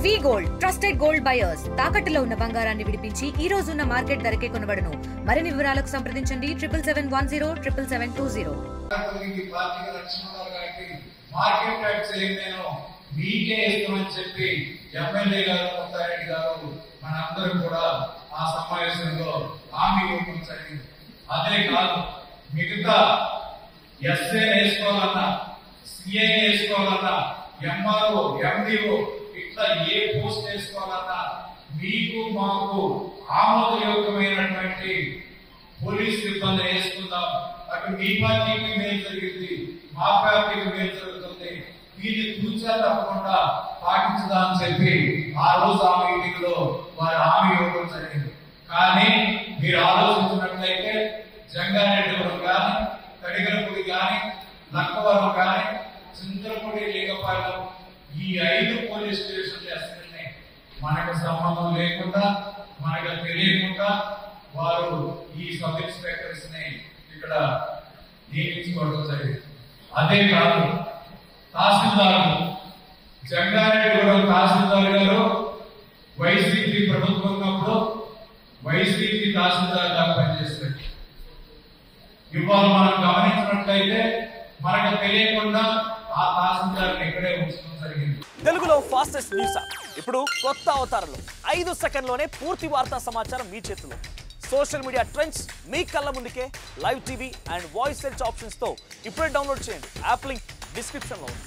వి gold trusted gold buyers తాకట్టులో ఉన్న బంగారాన్ని విడిపించి ఈ రోజు ఉన్న మార్కెట్ ధరకే కొనబడును. మరిన్ని వివరాలకు సంప్రదించండి 7710772020. మార్కెట్ ట్యాక్స్ నేను మీకే ఇస్తామని చెప్పి ఎమ్మెల్యే గారు ముత్తారెడ్డి గారు మనందరూ కూడా ఆ సమావేశంలో హామీ ఇవ్వడం జరిగింది. అదే కాదు, మిగతా ఎస్ఏ వేసుకోవాలన్నా, సిఐ వేసుకోవాలన్నా, ఎంఆర్ఓ, ఎండిఓ ఇట్లా ఏ పోస్ట్ వేసుకోవాలన్నా మీకు మాకు ఆమోదయోగ్యమైనటువంటి పోలీస్ సిబ్బంది వేసుకుందాం. అటు మీ పార్టీకి మేలు జరిగింది, మా పార్టీకి మేలు జరుగుతుంది. వీళ్ళు కూర్చా తప్పకుండా పాటించదామని చెప్పి ఆ రోజు ఆ మీటింగ్ లో వారు హామీ ఇవ్వడం జరిగింది. కానీ మీరు ఆలోచించినట్లయితే జంగారెడ్డివరం కానీ, కడిగలపూడి కానీ, లక్కవరం కానీ, చింతలపూడి, లింగపాలెం ఈ 5 పోలీస్ స్టేషన్లు అసలు మనకు సంబంధం లేకుండా, మనకు తెలియకుండా వారు ఈ సబ్ ఇన్స్పెక్టర్స్ ని ఇక్కడ నియమించుకోవడం జరిగింది. అదే కాదు, తహసీల్దార్ జంగారెడ్డిగూడెం తహసీల్దార్ గారు వైసీపీ ప్రభుత్వం ఉన్నప్పుడు వైసీపీ తహసీల్దార్ గారు పనిచేస్తారు. ఇవాళ మనం గమనించినట్లయితే మనకు తెలియకుండా ఆ తహసీల్దార్ ఇక్కడే ఉంచడం జరిగింది. తెలుగులో ఫాస్టెస్ట్ న్యూస్ ఇప్పుడు కొత్త అవతారంలో 5 సెకండ్లోనే పూర్తి వార్తా సమాచారం మీ చేతిలో. సోషల్ మీడియా ట్రెండ్స్ మీ కళ్ళ ముందుకే live TV and voice search options తో ఇప్పుడే డౌన్లోడ్ చేయండి. యాప్ లింక్ డిస్క్రిప్షన్ లో ఉంది.